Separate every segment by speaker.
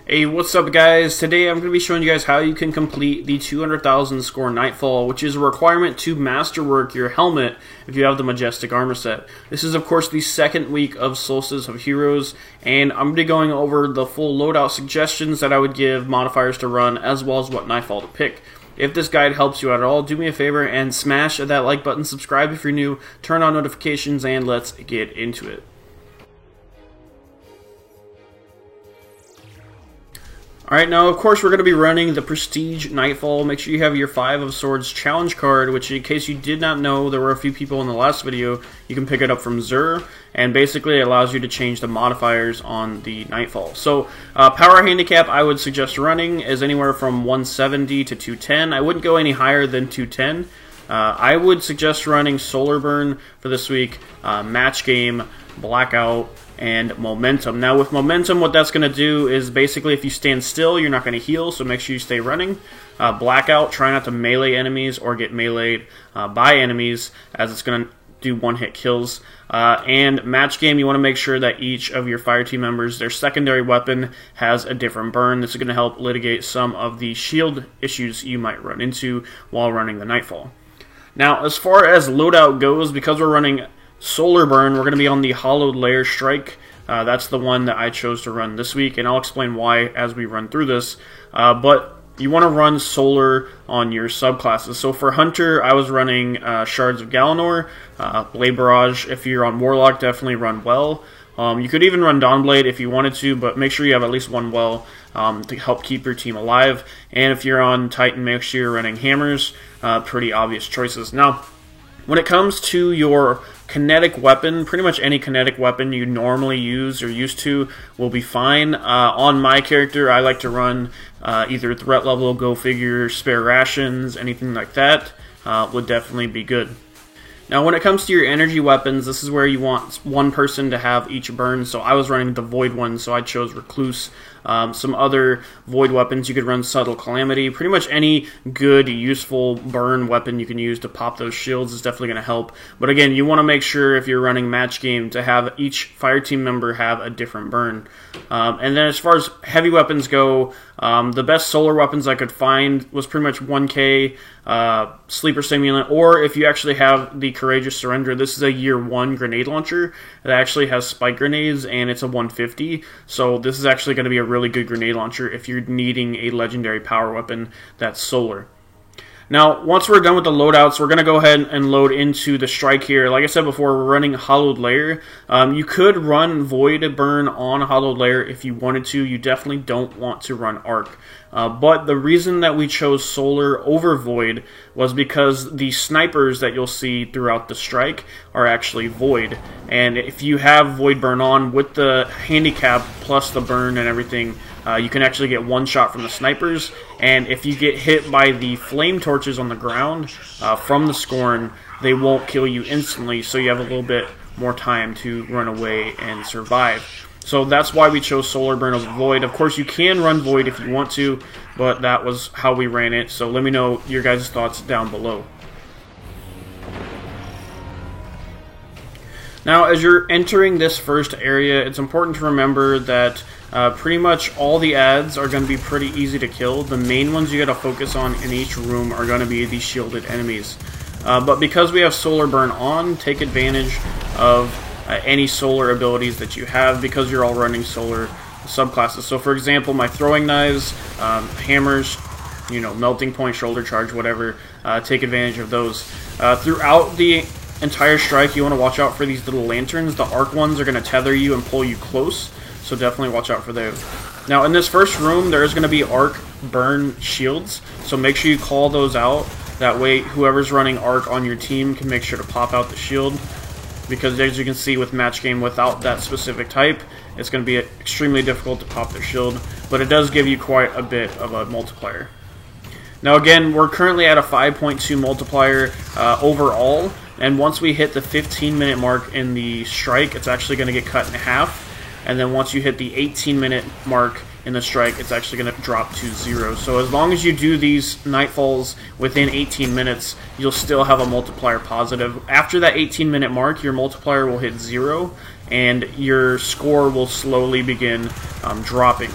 Speaker 1: Hey, what's up guys? Today I'm going to be showing you guys how you can complete the 200,000 score Nightfall, which is a requirement to masterwork your helmet if you have the Majestic armor set. This is of course the second week of Solstice of Heroes, and I'm going to be going over the full loadout suggestions that I would give modifiers to run, as well as what Nightfall to pick. If this guide helps you out at all, do me a favor and smash that like button, subscribe if you're new, turn on notifications, and let's get into it. Alright, now of course we're going to be running the Prestige Nightfall. Make sure you have your 5 of Swords challenge card, which in case you did not know, there were a few people in the last video, you can pick it up from Xur, and basically it allows you to change the modifiers on the Nightfall. So, power handicap I would suggest running is anywhere from 170 to 210. I wouldn't go any higher than 210. I would suggest running Solar Burn for this week, Match Game, Blackout, and Momentum. Now with Momentum, what that's going to do is basically if you stand still, you're not going to heal, so make sure you stay running. Blackout, try not to melee enemies or get meleeed by enemies, as it's going to do one-hit kills. And Match Game, you want to make sure that each of your fire team members, their secondary weapon has a different burn. This is going to help litigate some of the shield issues you might run into while running the Nightfall. Now, as far as loadout goes, because we're running Solar Burn, we're going to be on the Hollowed Lair Strike. That's the one that I chose to run this week, and I'll explain why as we run through this. But you want to run Solar on your subclasses. So for Hunter, I was running Shards of Galanor, Blade Barrage. If you're on Warlock, definitely run Well. You could even run Dawnblade if you wanted to, but make sure you have at least one Well to help keep your team alive. And if you're on Titan, make sure you're running Hammers. Pretty obvious choices. Now, when it comes to your kinetic weapon, pretty much any kinetic weapon you normally use or used to will be fine. On my character, I like to run either threat level, go figure, spare rations, anything like that would definitely be good. Now when it comes to your energy weapons, this is where you want one person to have each burn, so I was running the Void one, so I chose Recluse. Some other Void weapons, you could run Subtle Calamity. Pretty much any good, useful burn weapon you can use to pop those shields is definitely going to help. But again, you want to make sure if you're running Match Game to have each fire team member have a different burn. And then as far as heavy weapons go, the best solar weapons I could find was pretty much 1K, Sleeper Stimulant, or if you actually have the Courageous Surrender, this is a year 1 grenade launcher that actually has spike grenades, and it's a 150, so this is actually going to be a really good grenade launcher if you're needing a legendary power weapon that's solar. Now, once we're done with the loadouts, we're going to go ahead and load into the strike here. Like I said before, we're running Hollowed Lair. You could run Void Burn on Hollowed Lair if you wanted to. You definitely don't want to run Arc. But the reason that we chose Solar over Void was because the snipers that you'll see throughout the strike are actually Void. And if you have Void Burn on with the handicap plus the burn and everything, you can actually get one shot from the snipers, and if you get hit by the flame torches on the ground from the Scorn, they won't kill you instantly, so you have a little bit more time to run away and survive. So that's why we chose Solar Burn over Void. Of course, you can run Void if you want to, but that was how we ran it, so let me know your guys' thoughts down below. Now, as you're entering this first area, it's important to remember that pretty much all the ads are going to be pretty easy to kill. The main ones you got to focus on in each room are going to be the shielded enemies. But because we have Solar Burn on, take advantage of any solar abilities that you have because you're all running solar subclasses. So for example, my throwing knives, hammers, melting point, shoulder charge, whatever, take advantage of those. Throughout the entire strike, you want to watch out for these little lanterns. The arc ones are going to tether you and pull you close, so definitely watch out for those. Now in this first room, there is going to be arc burn shields, so make sure you call those out. That way whoever's running arc on your team can make sure to pop out the shield, because as you can see with Match Game, without that specific type, it's going to be extremely difficult to pop their shield, but it does give you quite a bit of a multiplier. Now again, we're currently at a 5.2 multiplier overall, and once we hit the 15-minute mark in the strike, it's actually going to get cut in half, and then once you hit the 18-minute mark in the strike, it's actually going to drop to 0. So as long as you do these Nightfalls within 18 minutes, you'll still have a multiplier positive. After that 18-minute mark, your multiplier will hit 0, and your score will slowly begin dropping.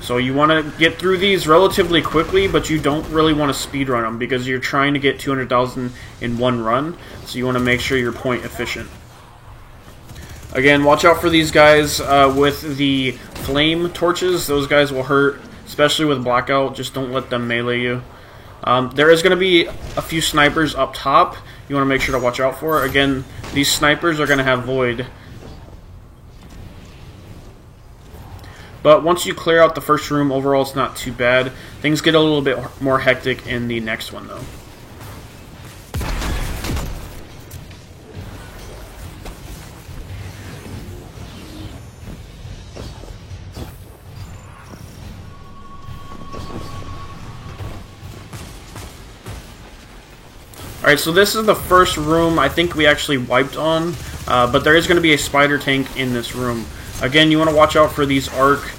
Speaker 1: So you want to get through these relatively quickly, but you don't really want to speedrun them because you're trying to get 200,000 in one run. So you want to make sure you're point efficient. Again, watch out for these guys with the flame torches. Those guys will hurt, especially with blackout. Just don't let them melee you. There is going to be a few snipers up top. You want to make sure to watch out for. Again, these snipers are going to have void. But once you clear out the first room, overall it's not too bad. Things get a little bit more hectic in the next one, though. Alright, so this is the first room I think we actually wiped on, but there is going to be a spider tank in this room. Again, you want to watch out for these arc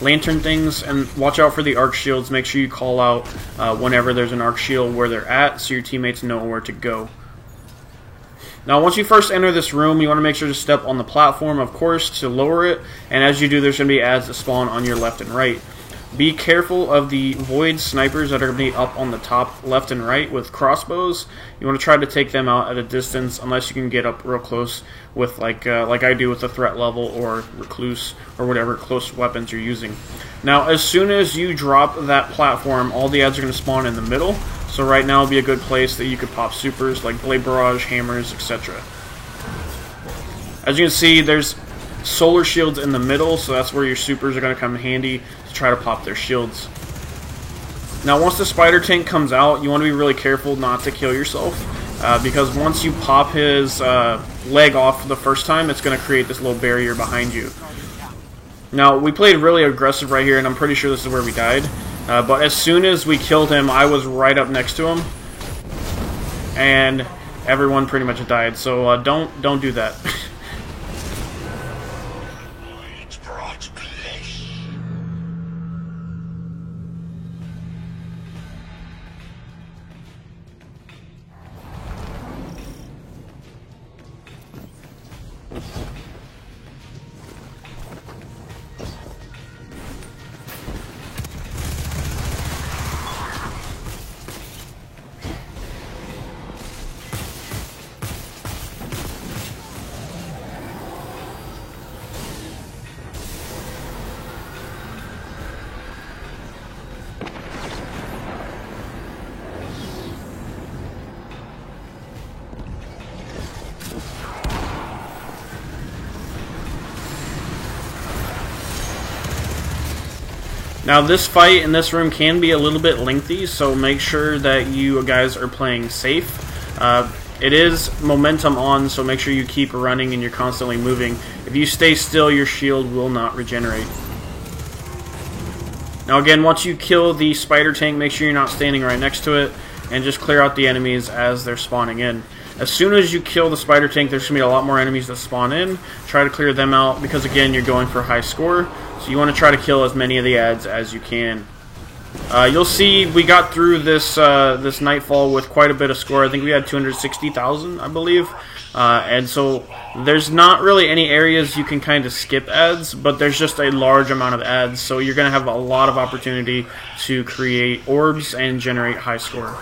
Speaker 1: lantern things, and watch out for the arc shields. Make sure you call out whenever there's an arc shield where they're at, so your teammates know where to go. Now, once you first enter this room, you want to make sure to step on the platform, of course, to lower it, and as you do, there's going to be ads that spawn on your left and right. Be careful of the void snipers that are going to be up on the top left and right with crossbows. You want to try to take them out at a distance unless you can get up real close with like I do with the threat level or recluse or whatever close weapons you're using. Now, as soon as you drop that platform, all the ads are going to spawn in the middle. So right now would be a good place that you could pop supers like blade barrage, hammers, etc. As you can see, there's solar shields in the middle, so that's where your supers are going to come in handy to try to pop their shields. Now, once the spider tank comes out, you want to be really careful not to kill yourself, because once you pop his leg off the first time, it's going to create this little barrier behind you. Now, we played really aggressive right here, and I'm pretty sure this is where we died, but as soon as we killed him, I was right up next to him, and everyone pretty much died, so don't do that. Now, this fight in this room can be a little bit lengthy, so make sure that you guys are playing safe. It is momentum on, so make sure you keep running and you're constantly moving. If you stay still, your shield will not regenerate. Now again, once you kill the spider tank, make sure you're not standing right next to it, and just clear out the enemies as they're spawning in. As soon as you kill the spider tank, there's going to be a lot more enemies that spawn in. Try to clear them out, because again, you're going for a high score, so you want to try to kill as many of the ads as you can. You'll see we got through this this Nightfall with quite a bit of score. I think we had 260,000, I believe. And so there's not really any areas you can kind of skip ads, but there's just a large amount of ads, so you're going to have a lot of opportunity to create orbs and generate high score.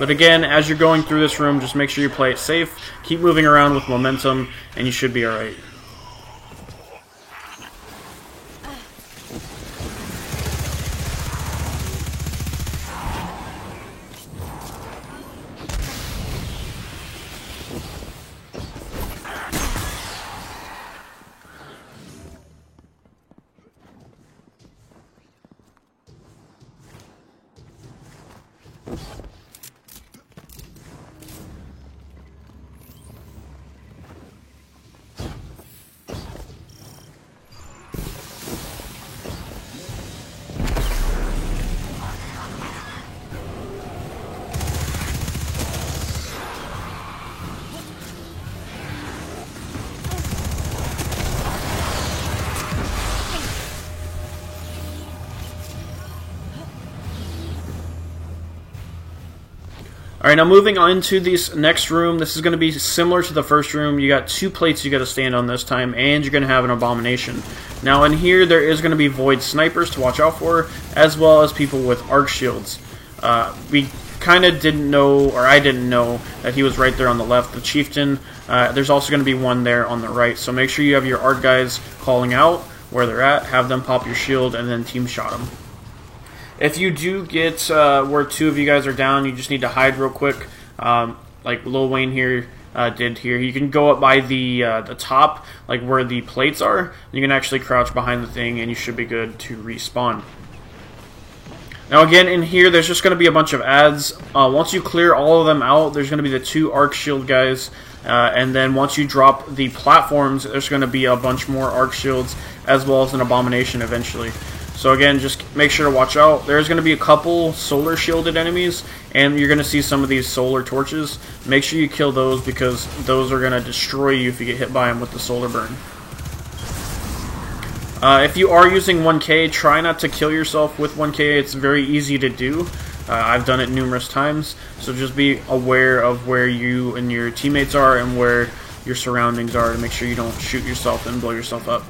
Speaker 1: But again, as you're going through this room, just make sure you play it safe, keep moving around with momentum, and you should be alright. Alright, now moving on to this next room. This is going to be similar to the first room. You got 2 plates you got to stand on this time, and you're going to have an abomination. Now in here, there is going to be void snipers to watch out for, as well as people with arc shields. We kind of didn't know, or I didn't know, that he was right there on the left, the chieftain. There's also going to be one there on the right, so make sure you have your arc guys calling out where they're at, have them pop your shield, and then team shot them. If you do get where 2 of you guys are down, you just need to hide real quick, like Lil Wayne here did here. You can go up by the top, like where the plates are. You can actually crouch behind the thing, and you should be good to respawn. Now again, in here, there's just going to be a bunch of ads. Once you clear all of them out, there's going to be the 2 arc shield guys, and then once you drop the platforms, there's going to be a bunch more arc shields, as well as an abomination eventually. So again, just make sure to watch out. There's going to be a couple solar shielded enemies, and you're going to see some of these solar torches. Make sure you kill those, because those are going to destroy you if you get hit by them with the solar burn. If you are using 1K, try not to kill yourself with 1K. It's very easy to do. I've done it numerous times, so just be aware of where you and your teammates are and where your surroundings are to make sure you don't shoot yourself and blow yourself up.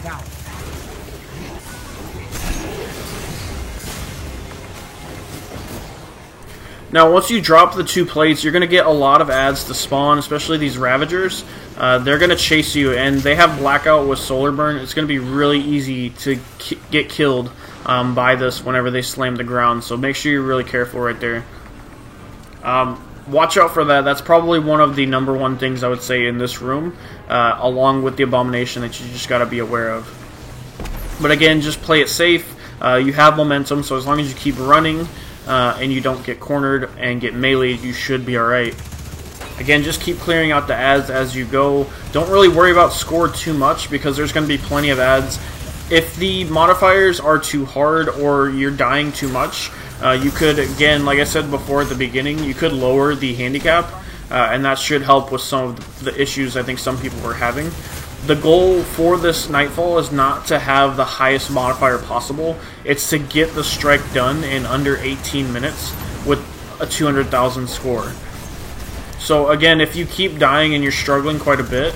Speaker 2: Down.
Speaker 1: Now, once you drop the 2 plates, you're going to get a lot of ads to spawn, especially these Ravagers. They're going to chase you, and they have Blackout with Solar Burn. It's going to be really easy to get killed by this whenever they slam the ground, so make sure you're really careful right there. Watch out for that. That's probably one of the #1 things I would say in this room, along with the Abomination, that you just got to be aware of. But again, just play it safe. You have momentum, so as long as you keep running and you don't get cornered and get meleeed, you should be alright. Again, just keep clearing out the ads as you go. Don't really worry about score too much, because there's going to be plenty of ads. If the modifiers are too hard or you're dying too much, you could, again, like I said before at the beginning, you could lower the handicap, and that should help with some of the issues I think some people were having. The goal for this Nightfall is not to have the highest modifier possible. It's to get the strike done in under 18 minutes with a 200,000 score. So again, if you keep dying and you're struggling quite a bit,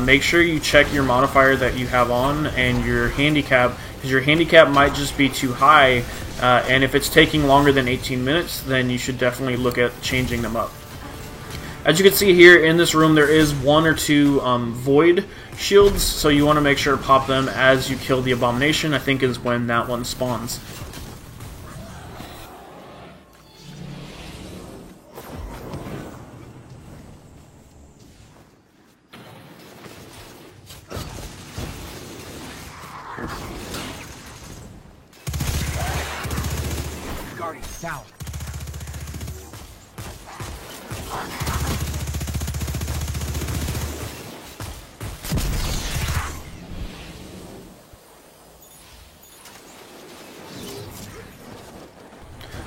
Speaker 1: make sure you check your modifier that you have on and your handicap, because your handicap might just be too high, and if it's taking longer than 18 minutes, then you should definitely look at changing them up. As you can see here in this room, there is 1 or 2 void shields, so you want to make sure to pop them as you kill the Abomination, I think is when that one spawns.
Speaker 2: Guardian down.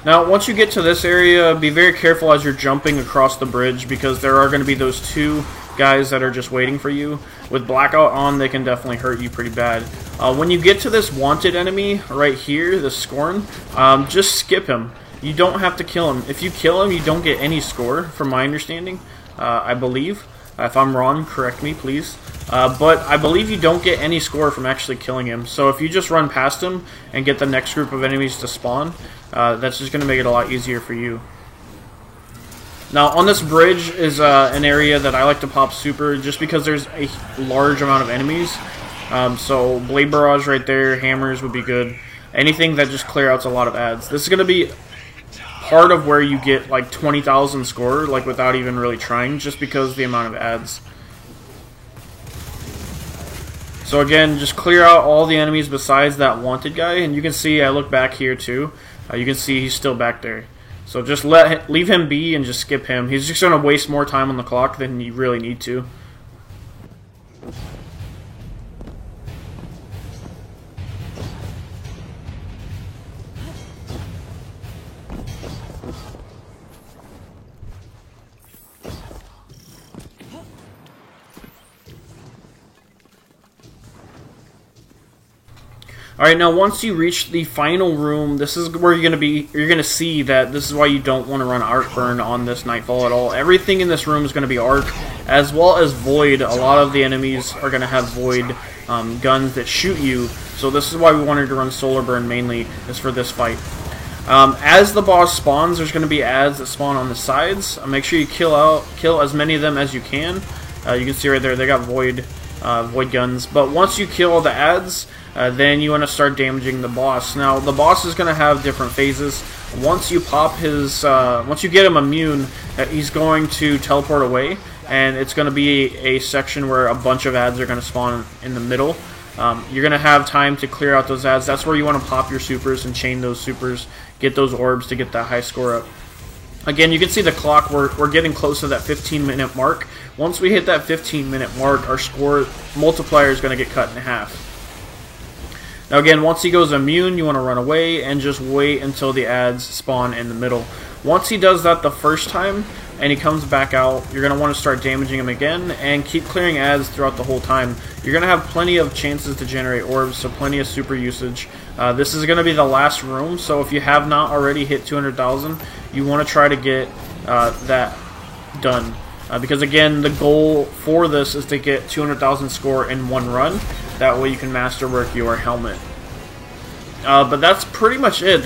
Speaker 1: Now, once you get to this area, be very careful as you're jumping across the bridge, because there are going to be those 2 guys that are just waiting for you. With Blackout on, they can definitely hurt you pretty bad. When you get to this wanted enemy right here, the Scorn, just skip him. You don't have to kill him. If you kill him, you don't get any score, from my understanding, I believe. If I'm wrong, correct me, please. But I believe you don't get any score from actually killing him. So if you just run past him and get the next group of enemies to spawn, that's just going to make it a lot easier for you. Now on this bridge is an area that I like to pop super just because there's a large amount of enemies. So Blade Barrage right there, hammers would be good. Anything that just clear outs a lot of ads. This is going to be part of where you get like 20,000 score, like without even really trying, just because of the amount of ads. So again, just clear out all the enemies besides that wanted guy, and you can see I look back here too. You can see he's still back there. So just leave him be and just skip him. He's just going to waste more time on the clock than you really need to. Alright, now once you reach the final room, this is where you're gonna see that this is why you don't want to run Arc Burn on this Nightfall at all. Everything in this room is gonna be Arc, as well as Void. A lot of the enemies are gonna have Void guns that shoot you, so this is why we wanted to run Solar Burn mainly, is for this fight. As the boss spawns, there's gonna be ads that spawn on the sides. Make sure you kill as many of them as you can. You can see right there, they got Void guns. But once you kill all the ads, then you want to start damaging the boss. Now, the boss is going to have different phases. Once you pop his, once you get him immune, he's going to teleport away, and it's going to be a section where a bunch of ads are going to spawn in the middle. You're going to have time to clear out those ads. That's where you want to pop your supers and chain those supers, get those orbs to get that high score up. Again, you can see the clock, we're getting close to that 15-minute mark. Once we hit that 15-minute mark, our score multiplier is going to get cut in half. Now again, once he goes immune, you want to run away and just wait until the ads spawn in the middle. Once he does that the first time and he comes back out, you're going to want to start damaging him again and keep clearing ads throughout the whole time. You're going to have plenty of chances to generate orbs, so plenty of super usage. This is going to be the last room, so if you have not already hit 200,000, you want to try to get that done. Because again, the goal for this is to get 200,000 score in one run. That way you can masterwork your helmet. But that's pretty much it.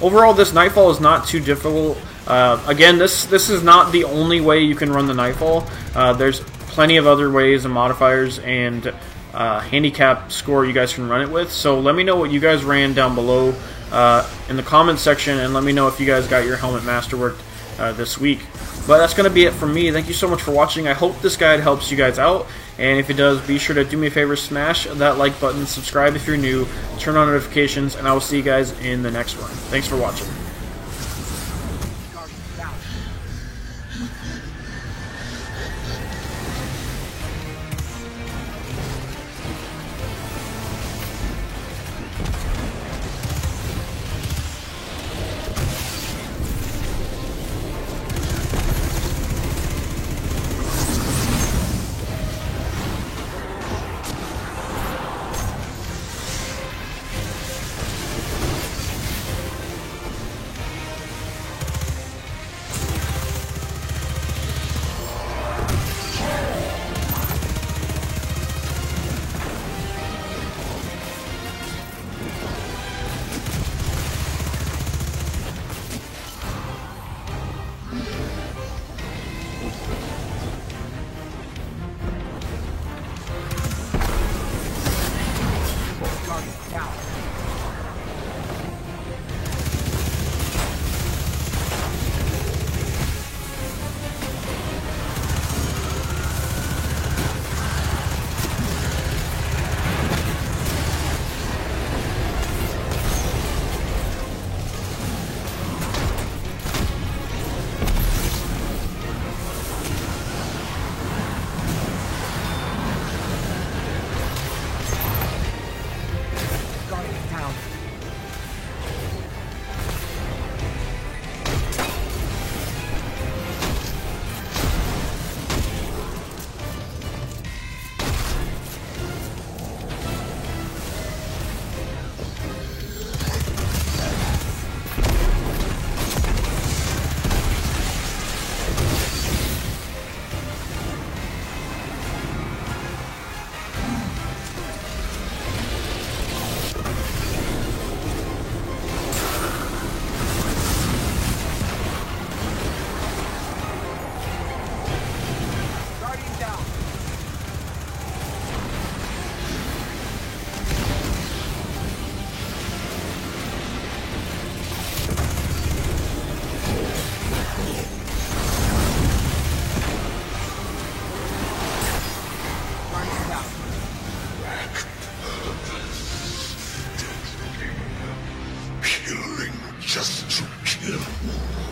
Speaker 1: Overall, this Nightfall is not too difficult. Again, this is not the only way you can run the Nightfall. There's plenty of other ways and modifiers and handicap score you guys can run it with. So let me know what you guys ran down below in the comments section, and let me know if you guys got your helmet masterworked this week. But that's going to be it from me. Thank you so much for watching. I hope this guide helps you guys out. And if it does, be sure to do me a favor, smash that like button, subscribe if you're new, turn on notifications, and I will see you guys in the next one. Thanks for watching.
Speaker 3: just to kill.